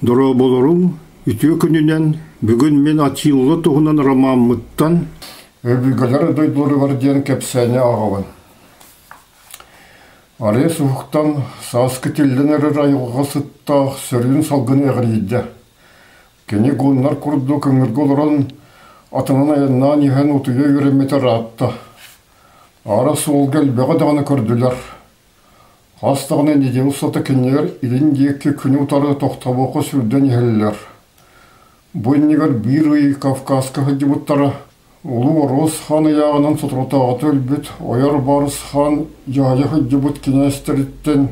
Дора болорун үтө күнүнен бүгүн мен атыйлы тугунан ромаммыттан Өбүгөлөр дойдулары бар диен кепсәне ағавын. Ария суықтан саскы тілденері райылға сыттақ сөрін салғын әғірейді. Кені ғонлар күрді көңіргі оларын атынан айыннан еген ұтыя үйреметер атты. Ара суыл кәлбеға дағаны көрділер. Хастағына неде ұсаты кенер илін декке күні ұтары тоқтабоқы сүрден егелілер. Бұйнегер бір ұй Кавказқа хадибуттары Улу Орос хан аяғынан сұтыртағаты өлбіт, ойар барыс хан жайы хыджыбыт кенестеріттен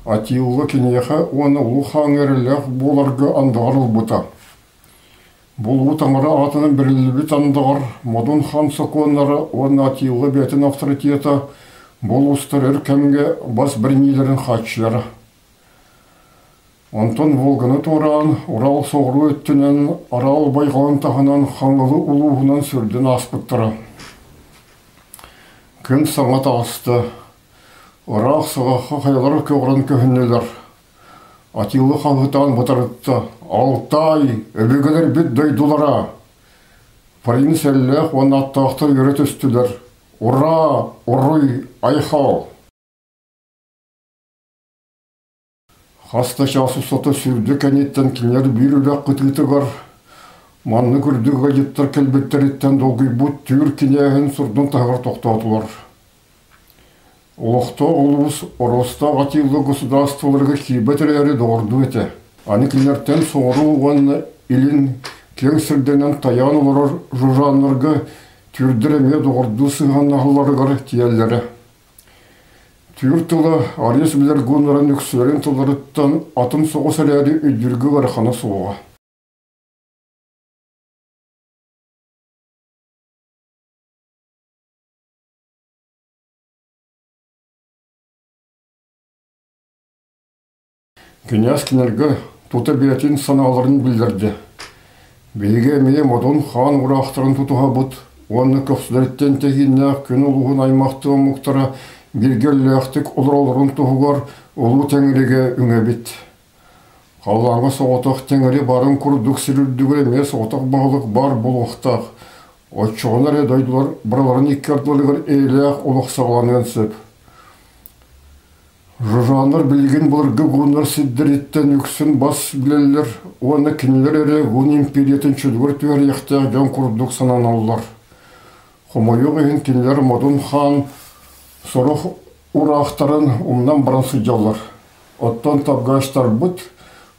атиылы кенеха оны улу хан әріләқ боларғы андағар ұлбыта. Бұл ұтаңыры атының бірілбіт андағар, модун хан соқуынлары оны атиылы бәтін авторитеті бұл ұстар әркәмге бас бірнейлерін хатшылары. Антон Волганы туран, Урал соғыру өттінен, Арал байғалын тағынан қаңылы ұлуғынан сүрден аспыттыры. Күн саңат асты. Ұрақ сығаққа қайлары көғырын көхіннелер. Атилы қаңғытан бұтарытты. Алтай, өбегілер бет дойдулара. Принц әлләқ оны аттақты үйрет үстілер. Ура, ұруй, айхал. Хаста шасы соты сүрді кәнеттен кенер бір үләк қытығытығар. Манны күрдігі ғайыттар кәлбеттереттен долғый бұт түйір кенеғін сұрдың тағыр тоқтатылар. Олықта олуыз Ороста ғатилы государстволарға кейбетер әрі доғырды өте. Аны кенерттен соғыру оғанны илін кен сірденен таян олар жужанларға түрдіреме доғырды сыған ағыларығар тиелері. Түйір тылы арес білер ғонларын үксілерін тыларыттан атын соғыс әләрі өйдіргі ғарқаны соға. Кенес кенергі тұты бәтін саналарын білдірді. Бейге мей модон хан ұрақтырын тұтуға бұд, оны көпсілерттен тегіннәқ күн ұлығын аймақты мұқтара Биргелләқтік ұлыралырын тұғығар ұлы тәңіреге үңе бит. Қалаңы соғытық тәңірі барын күрдік сірілдігі емес отық бағылық бар бұл оқтақ. Отчығынар едайдылар бұраларын иккерділігір ейләқ ұлық сағыланы өнсіп. Жужаныр білген бұлырғы ғунар сиддіреттен үксін бас білелер, оны кенелер әрі ғун империятын чүдгір түйер ектәқ жан күрдік санан алылар. Құмайық ең кенелер Модун хан Сорох урақтарын умнан барансы жалар. Оттан табғаштар бұд,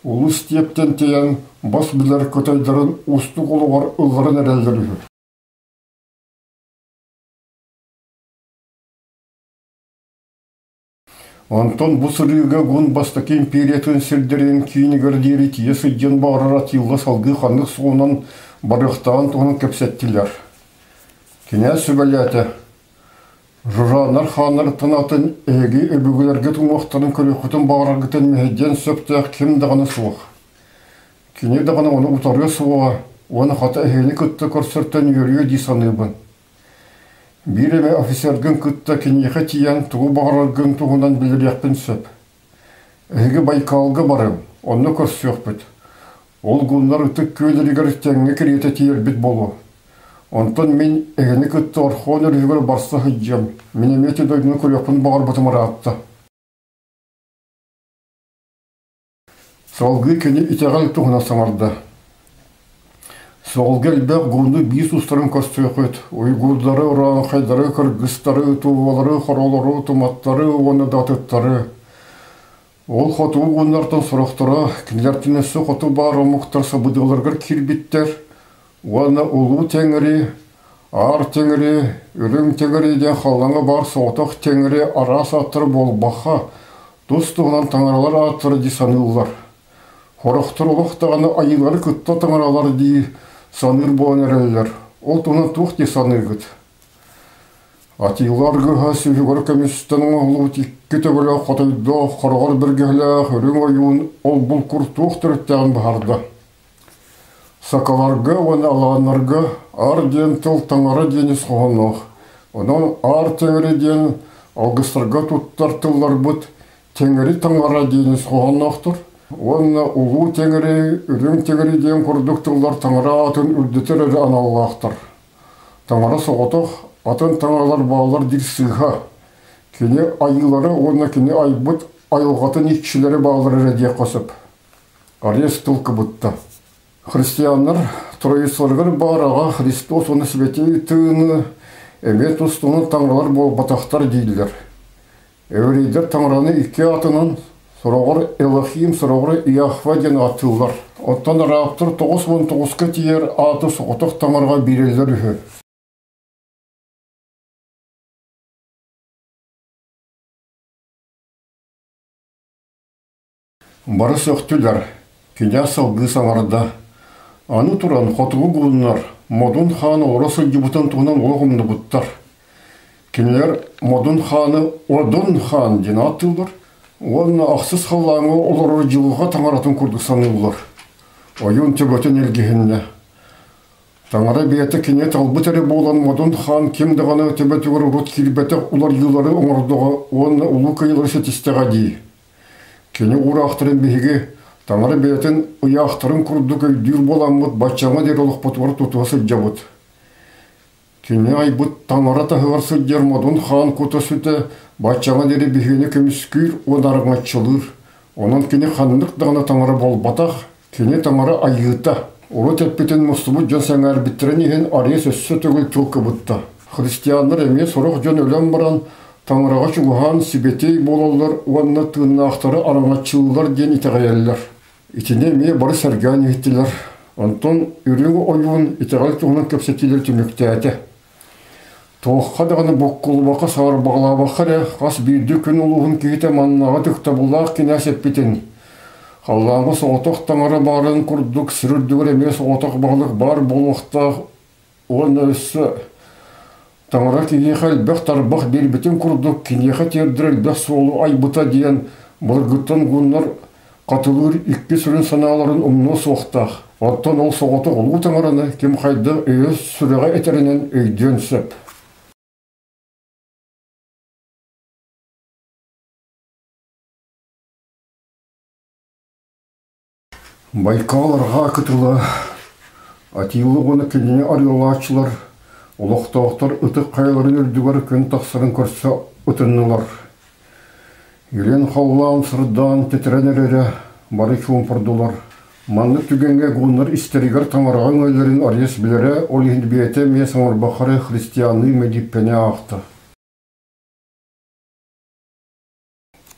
улы стептен тейен бас білер көтайдарын ұсты қолуғар ұлғырын әрелдері жүр. Антон бұсырыға ғын бастаки империятын сілдерін кейінігер дейрі тиесі ден бағырар атилға салғы қанық соғынан барықтаған тұғын көпсеттілер. Кенес сөбәләті. Жужанар ханар тынатын әгі өбігілерге тұңмақтарын көріқытын бағырарғытын мәйден сөптәқ кем дағаны суық. Кене дағаны оны ұтарғы суыға, оны қата әйіні күтті көрсірттен үйіріе дейсаныбын. Бір әмі офисердің күтті кенеқі тиян тұғы бағырарғын тұғынан білір яқпын сөп. Әгі Байкалғы барым, оны көрсіқ бүт. Ол ғынлар ұтық көйлерігер тәңі кереті тейір біт болу. Онтан мен әгені күтті орхон өрігір барса хыджам. Менеметі дойдың көрекпін бағар бұтымыра атты. Солғы кені итеғал тұғына саңарды. Солғы әлбәқ ғынды бейс ұстарын көрсіқ өт. Уйгурдары, ұран қайдары, кыргыстары, туғалары, хоролары, томаттары, оны датыттары. Ол қоту ғынлартын сұрақтары, кенлертінесі қоту бар омықтар сабыдығыларғыр кирбиттер. Оны ұлу тәңірі, ар тәңірі, үрім тәңіріден қалаңы бар соғытық тәңірі арас аттыр болбақа, достығынан таңыралар аттыры дей санылылар. Қорықтыр ұлықтағаны айылары күтті таңыралар дей саныр болан әрелілер. Ол тұны тұқ дей саныр күт. Атилар ғыға сөйгір көместінің ұлу текке төгілі қотайды қорғар біргелі үрім ойуын ол бұл күр тұқ түріттәғын бағарды. Сақаларға, оны аланарға ар ден тыл таңары дені соғанық. Онан ар тәңірі ден алғыстарға тұттар тыллар бұд, тәңірі таңара дені соғанықтыр. Онна улу теңери, үрің теңери дейін құрдықтылар таңыра атын үрдетер әрі аналлақтыр. Таңыра соғытық, атын таңалар бағалар дир сыға. Кені айылары, онна кені айбыт айылғатын икшілері бағалар әрі қосып. Арес тұлқы бұтты. Христиандар троицларғыр бараға Христос оны светей тыны, әмет ұстуны таңыралар бол батақтар дейділер. Әурейдер таңыраны ике атынан сұрағыр Элохим, сұрағыр Яхва ден атылар. Оттан Раптыр 9-19 тиер аты соғытық таңырға берелер үхі. Бары сөқтілер, кене сылғы саңарда. Аны туран қотығы бұлынар, Модун ханы орасы дебутан туғынан олығымды бұттар. Кенелер Модун ханы Одун хан ден атылдар. Оны ақсыз қалаңы олары жылыға таңаратын күрдісаны ұлар. Ойын төбөтін елгехінне. Таңара бейті кене талбыт әрі болан Модун хан кемдіғаны төбөтігір ұрот келбеті ұлар жылары оңырдығы, оны ұлы кайылары сетістіға дей. Кене ұра ақтырын бейге Таңары бәйтін ұяқтырын күрді көйдір боламыд бачаңа дер олық бұтвар тұтуасы жабыд. Кене айбыд таңара тағығар сүддер Модун хан көті сүті бачаңа дері бігені көміскүйр одарыңа чылыр. Онан кене хандық дағына таңара бол батақ, кене таңара айыта. Оры тәппетін мұстыбыд жан сәңәр біттірін еген ария сөссі төгіл түлкі бұтта. Христиандар әме сұрық жан өлем баран таңыраға чуған сибетей болалар, онына тыңына ақтары араңа чылылар ден итағайалылар. Итіне ме бары сәргән еттілер. Антон үріңі ойуын итағал туғынан көпсетілер түмікті әті. Тоққа дағаны боққылыбаққа сағыр бағылабаққары қас бейді күн ұлығын кейті маннаға түкті бұллақ кенәс еппетін. Қаллаңы соғытық таңары барын күрдік сүрірдігір емес соғытық бағылық бар болуқтақ оны өссі. Таңыра кенеға әлбәқ тарбақ бербетін күрдік кенеға тердір әлбәқ солу айбыта дейін бұлыргыттан ғынлар қатылыр икке сүрін саналарын ұмны соқтақ. Оттан ол соғыты ұлу таңыраны кем қайды өз сүріға әтерінен өйден сөп. Байқаларға күтілі атилы оны кенене арылачылар, ұлықтауқтар ұтық қайларын үрдігер күн тақсырын көрсе ұтынылар. Елен қаллан сырдан тетіренерері бары кеуін пұрдылар. Манны түгенге ғунлар истерігер таңырған өйлерін арес білері ол енді бейте ме саңырбақары христианы медиппене ақты.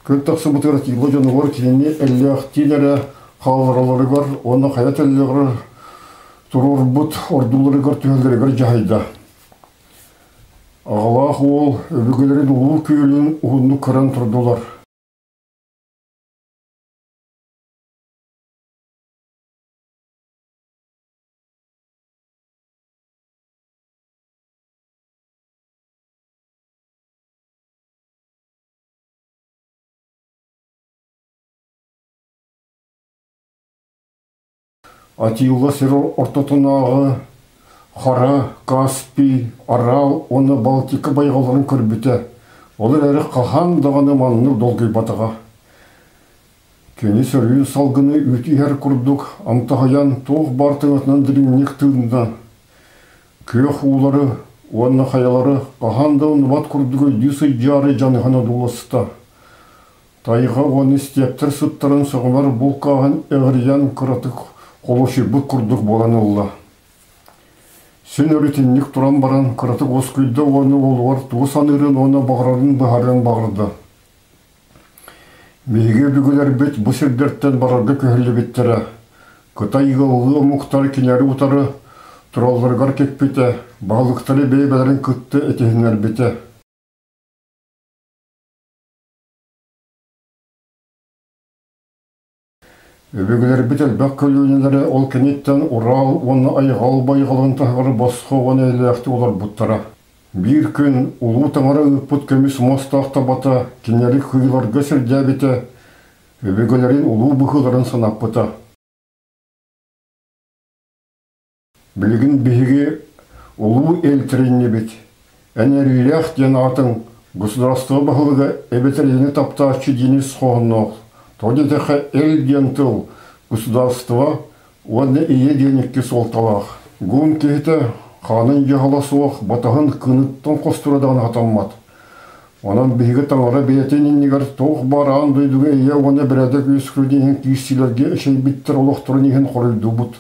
Күн тақсы бұтығыр тиылы жанығыр кенене әлі ақтилері қалыраларығыр, оны қаят әлігір тұрыр бұт ордуларығыр түхелдерігір жайда. Ағалақ ол өбігілерін ұлы көйлін ұғынды қыран тұрдылар. Атилла сер ортотынағы Қара, Каспий, Арал, оны Балтика байғаларын көрбіті. Олар әрі қахан дағаны маныныр долғай батыға. Кені сөрейін салғыны өті әр күрдік, амтағаян тоқ бартыңатынан діріңнек түйінді. Көк ұлары, оны қаялары, қахан дағын бат күрдігі дүйсі жары жанығана дұлысты. Тайға оны стептір сұттарын сұғымар бұл қаған әғіриян күратық қолышы бұт күрдік болан ұлла. Сен өрітіннік тұран баран күратық осқүйді оны олуар туыс анырын оны бағырарын бұхарын бағырды. Мейге бүгілер бет бұсырдерттен барарды көхілі беттері. Күтайғы ұлы мұқтар кенәрі ұтары тұралдырғар кекпеті, бағылықтары бейбәлерін күтті әтехінер беті. Өбігілер бітел бәк көлінелері ол кенеттен Урал, оны айғал байғалын тағыры басқа оны әліяқты олар бұттара. Bir күн ұлу таңары ұппыт көміс мостақ табата, кенері құйыларға сірдәбеті, өбігілерін ұлу бұқыларын санап бұта. Білгін бігі ұлу әлтірінне бет. Әнәрілях ден атын, государство бағылығы әбетірені тапта ачы денес қоғыннақ. Тодетеха эл дентыл государство он ие денекке солталах. Гун кейте ханын жахаласуах батахын кыныттан костурадан атаммат. Онан биһиге таңара бейтениннигер тоқ бараан дойдуга ие оны біредек өскірдеген күйсилерге шей биттер олықтырынеген қорылды бұд.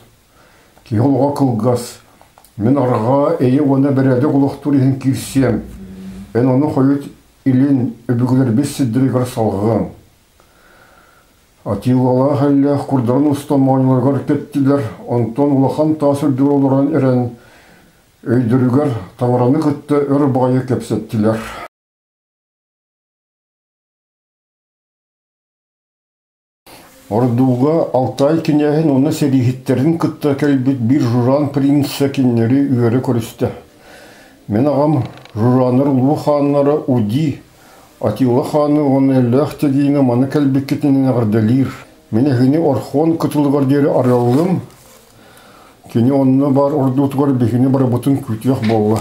Кейолға кылгас. Мен араға ие оны біредек олықтырынеген күйсем. Эн оны қойыт илин өбігілер бес сиддірігер салғыған. Атилала хәлләх курдарын ұстамайнылар кеттілер. Онтон улахан тасыр дұролыран әрен өйдірігер таңараны күтті өр байы кепсеттілер. Ордуға Алтай кенәһен оны сәрихеттерін күтті кәлбет бір журан принца кеннері үйері көрісті. Мен ағам жураныр ұлы ханнары Уди, Атилла ханы оны әлләқ тегейіні маны кәлбет кетенен ағырдалир. Мен әғіне орхон күтілігар дері аралым, кені онына бар ордуытығар бекіне бар бұтын күтіяқ болы.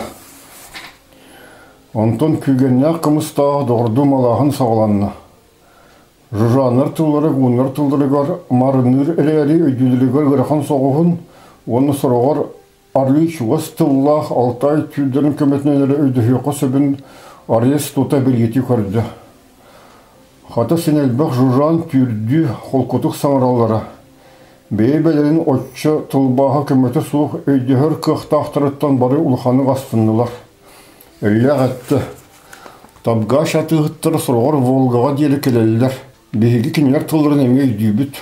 Онтон күйгеннәқ қымыстағы доғырды малағын сағаланны. Жужаныр тыллары, гуныр тылларыгар, марыныр әрәри өйділігер ғырхан соғығын, оны сұрағар арлы шуғыз тыллақ Алтай түйдерін көметнелері өйдіхеқы сөбін арес тута білгеті көрді. Хата сенелбақ жужан түйірді қолқытық саңыралары. Бейбелерін отчы тылбаға көметі суық өйдігер қықтақтырыттан бары ұлханы астындылар. Өйләқ әтті. Табға шатығыттыр сұрағар Волгаға делі келелілер. Беги кинер тылларын эме үйдүйбүт.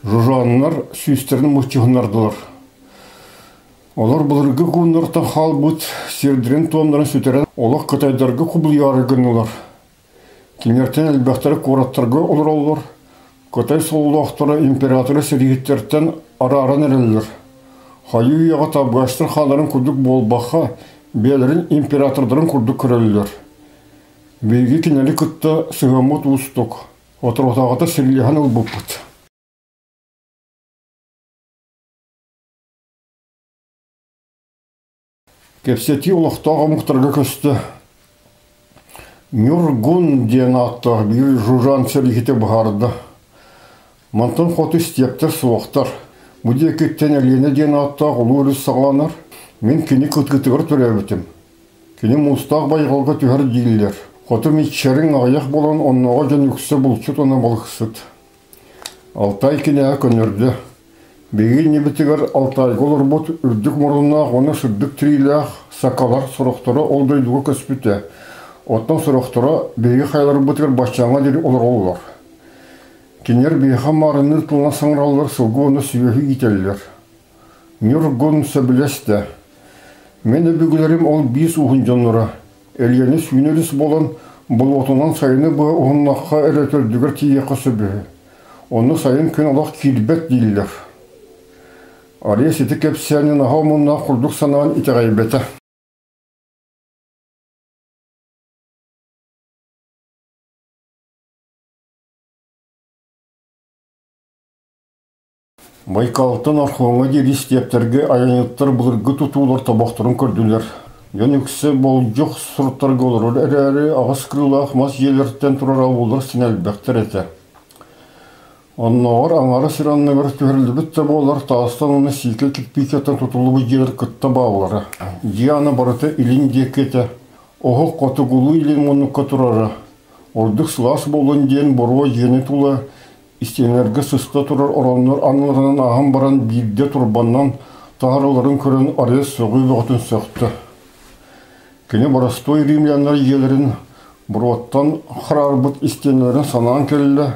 Жужаннар сүйістерін мұстығынардылар. Олар бұлырғы күннартан хал бұт, сердірін туамдарын сөтерен олақ қытайдарға құбыл ярығынылар. Кинертен әлбәқтері қораттарға олар олар. Қытай солуақтары императоры сәрігеттерден ара-аран әрелілер. Хайы үйаға табғаштыр халарын күрдік болбақа, бәлерін императордарын күрдік көрелілер. Беги кинели күтті сығамут ұстық. Отырғатағата серлихан ұл бұппыт. Кепсети ұлықтағы мұқтарға көсті. Нюргун ден аттағы бір жужан серлихеті бұғарды. Мантын қоты стептер суақтар. Мұде кеттен әлені ден аттағы ұлы өріс сағаланар. Мен кені күткітігір түрәбітім. Кені мұстақ байғалға түйір дейлер. Қоты метшерін аяқ болан оннаға жан үксі бұлчыт оны болғысыд. Алтай кенеға көнірді. Бегі небетігер Алтай қолыр бұт үрдік мұрынақ оны сүрдік трилях сақалар сұрақтары олдайдығы көспіті. Оттан сұрақтары бегі қайлар бұтығыр башчаңа дері олар олар. Кенер бейға марыныр тұлына саңыралар сылғы оны сүйегі етелілер. Нюргун сөбілесті. Мен өбігілерім ол 5 ұғын жанлары. Әлгені сүйінеліс болан бұл отынан сайыны бұға ұғыннаққа әрәтөлдігір тиеқі сөбігі. Оны сайын күн олақ келбет дейлер. Ария сеті кәпсәнін аға мұнна құрдық санаған итағайбеті. Байқалтын арқуыңа дері стептерге аяныттар бұлырғы тұтулар табақтырын көрділер. Ян үксі бол жоқ сұрттарға олар әрі ағыз қырылақ мас елерттен тұрар ауылдар сенәлбәқтір еті. Оннағар аңары сираннығыр түрілді бітті болар тағыстан оны сейке кетпейкеттен тұтылы жер күтті бауылары. Диана барыты илін декеті. Оғы қоты ғылы илін мұныққа тұрары. Ордық сылас болын ден бұруа жені тұлы. Истенерге сыста тұрар оранлар аныларынан ағын баран бірде тұрбаннан тағараларын көрін арес соғы бұғытын сөқты. Кені барастой римлянлар елерін бұруаттан қырарбыт истенлерін санаған келілі.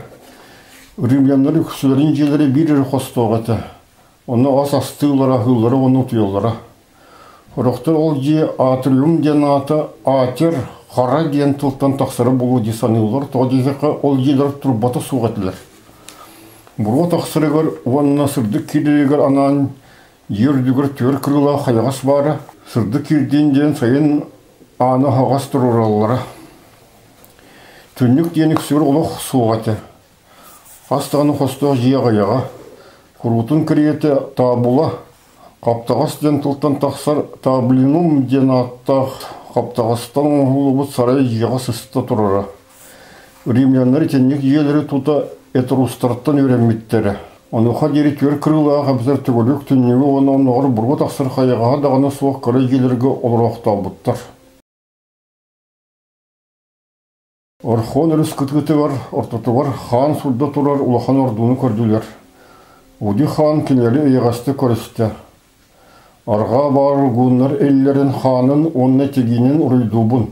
Римлянлар үксілерін елері бір қостауғаты. Оны ас астылары, ғылары, оны ұтыялары. Құрықтар ол же атриум ден аты атер қара ден тұлттан тақсыры болу десанылар. Тоғдезеқі ол елер тұрбаты суғатылар. Бұруа тақсырығыр, онына сырды керегер анан ердігір төр кіріла қайғас бары. Сырды керден сайын аны хағас тұруралары. Түннік денік сүр олық суғаты. Астағаны қостығы жияға-яға. Құрутын кіреті табула. Қаптағас ден тұлттан тақсар таблинум ден аттақ. Қаптағастан ұлыбыт сарай жияға сысты тұрары. Римлянлар теннік елері тұта этрустарттан үйренмиттері. Онуха дери төр кырылaa қабзар түгілік түннегі оны онығыр бұрғы тақсыр қайыға дағаны суық қыры елерге олырақта бұттар. Орхон үріс күтгіті бар, ортатығар хан сұлда тұрар улахан ордуыны көрділер. Уди хан келері иғасты көрісті. Арға бар ғунлар әллерін ханын онына тегінен ұрыйдубын.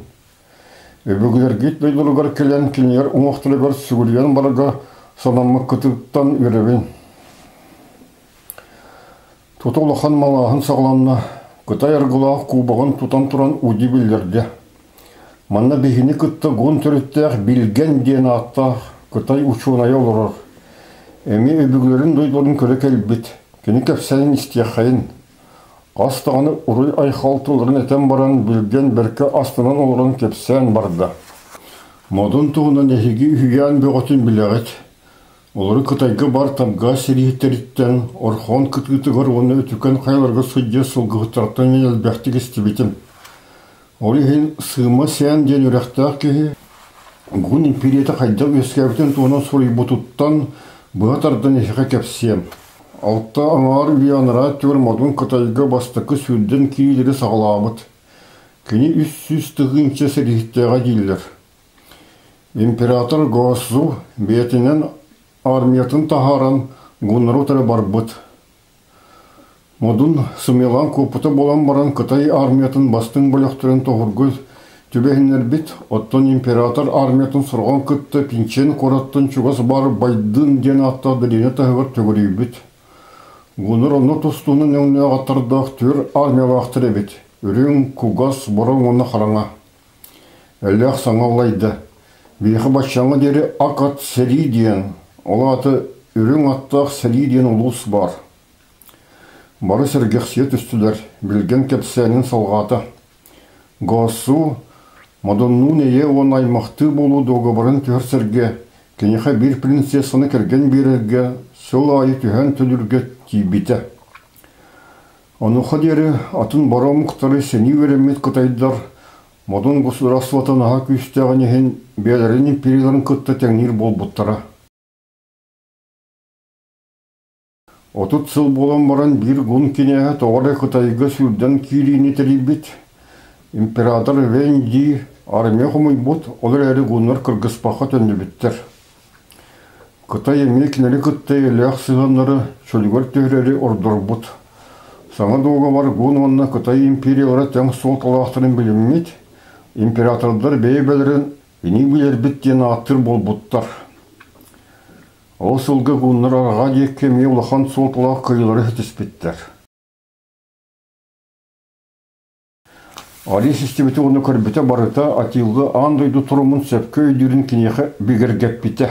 Өбігілер гет бәйділігер келен келер ұмақтылығар сүгілген барыға санамы күтіктан үйребен. Туты улахан малағын сағыланна, күтай арғылақ қубағын тутан тұран уди білдерді. Манна бейхіні күтті ғун түріттәқ білген ден аттақ күтай ұшуынай олырыр. Әме өбігілерін дойдыларын көрі кәлбет, кені кәпсәйін істияқайын. Астағаны ұрый айқалтыларын әтен баран білген бәркі астынан олырын кәпсәйін барды. Модын туғынан әхеге үйен бөғатын біләғет. Олары күтайғы бар табға серейеттеріттен, орхон күтгітігір оны өтікен қайларға сұдия сұлғығыттарттан мен әлбәқтік істебетім. Олы хен сыма сән ден үрәқтақ кеге, ғын империяты қайдақ өскәбітен туғынан сұрый бұтуттан бұғатардан ешіға кәпсем. Алтта аңар үйаныра төр модын күтайғы бастықы сүлден кейлері сағыламыд. Кені үс-сүз тұғынша серейеттеға дейлер. Император Госу бетінен армиятын тахаран ғуныру тәрі барбыд. Модын сымелан көпіті болан баран Қытай армиятын бастың бөліқтірін тоғыргөз түбәхінер бит, оттан император армиятын сұрған күтті пинчен қораттын чуғас бар байдың ден аттады дене тағыр төгірей бит. Ғуныр оны тұстуының өңіне ағаттардақ төр армиялақтыры бит. Үрің күгас бұрын оны қараңа. Әліғ саңалайды. Бейхі бачаңы дері ақат сәрі дейін. Ол аты үрің аттақ сәрі дейін ұлыс бар. Бары сәргексет үстілер, білген кәпсәнін салғаты. Ғасу, мадоннун әе он аймақты болу доғабарын түр сәрге, кенеха бір принцессаны кәрген берерге, сол айы түхән түлірге тейбеті. Онуға дері атын бара мұқтары сәні өремет күтайдар, мадон государстватын аға күстіған ехен бәлерін империяларын күтті тәңнер бол бұттара. Отут сыл болан баран бір ғын кенеға тоғыры Қытайғы сүрден кейлейіне тәрейбет. Император Венди армия құмай бұд, олар әрі ғынлар Кыргызпақа төнді біттер. Қытай әме кенелі күтті әліғ сығанлары шөлігер төхірері ордыр бұд. Саңа доға бар ғын онына Қытай империялары тәң сол талақтырын біліммет, императордар бәйбәлерін ені білер біттен аттыр бол бұттар. Ол сылғы ғынлар аға декке ме ұлақан сол талақ қиылары хетіспеттер. Али системеті оны көрбеті барыта атилғы андойды тұрымын сөпкі өйдерін кенеқі бігіргеп біті.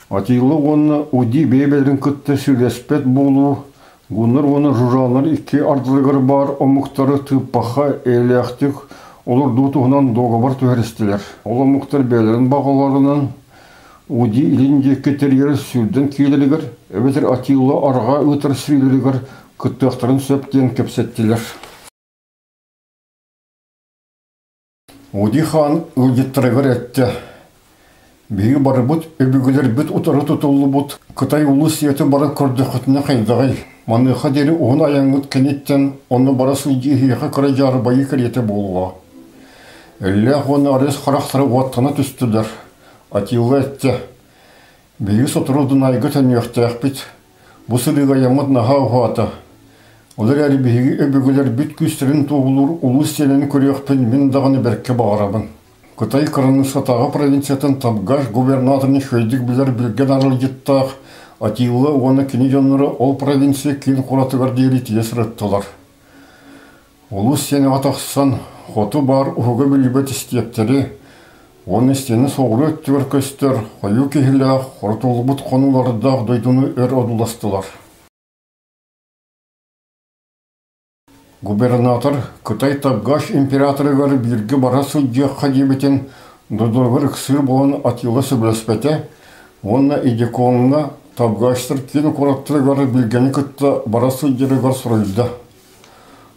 Атилғы оны уди бейбелерін күтті сөйлеспет болу, ғынлар оны жужалар ике ардылығыр бар омықтары тұппаға әліяқтық олар дұтығынан доға бар төхерістілер. Ол омықтар бәлерін бағаларынан уди илинде кетерер сүрден кейлерігір, өбетер атилы арға өтір сүйлерігір күттіқтарын сөптен кепсеттілер. Уди хан үлдеттірігір әтті. Бейі бары бұд, өбігілер бүт ұтары тұтылы бұд. Қытай ұлы сеті бары көрді құтына қайдағай. Маныға дері оғын аяңғыт кенеттен, оны бары сұлды еқі қыры жары байы кіреті болуға. Әлләқ оны арес қарақтары уаттана түстілер. Атилы әтті. Бейі сотырудың айғы тәнеқті әқпет. Бұсылыға ямыд наға ұғаты. Олар әрі бейгі өбігілер бүт күстерін туғылыр ұлы сенені көріқпен мен дағыны бәркке бағарабын. Қытай қырының сатағы провинциятын табғаш губернаторын шөйдік білер білген арыл жеттақ. Атилы оны кені жонлары ол провинция кейін құратығар дейрі тиес рыттылар. Ұлы сені атақсан хоты бар ұғығы білібет істептері. Оны істені соғыры өттігір көстер, қойу кехіліғ, қортулы бұт қонуларыдағы дойдуны өр одуластылар. Губернатор Қытай табғаш императорығар бірге бара сұлдия қадебетін дұдырғыр қысыр болан атилы сөбіліспәті, онына идеконына табғаштыр кен қораттырығар білгені күтті бара сұлдирығар сұрайды.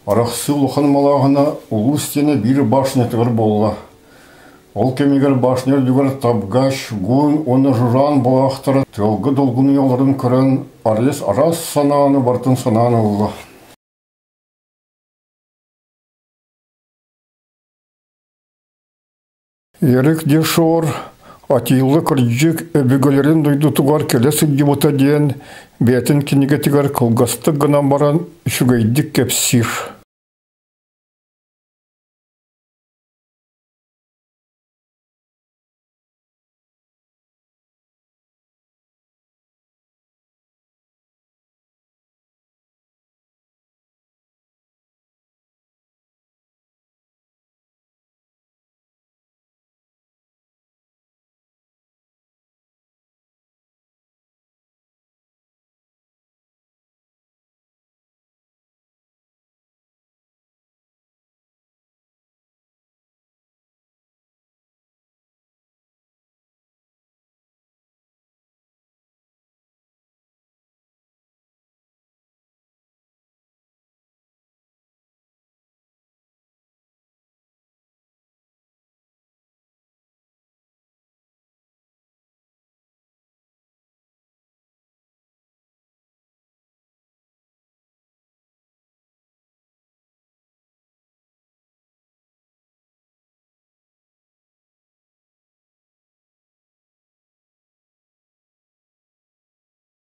Арақсы ұлған малағына ұлы істені бір башынетігір болла. Ол кемегер башнер дүгер табгаш, гун, оны журан бұлақтыры, тылғы долгуны оларын көрін, арас сананы бартын сананы ұлы. Ерік дешор, атилы кірджік өбігілерін дойду туғар келесі дебута дейін, бәтін кенеге тігер кылғасты ғынан баран үшігейдік кепсир.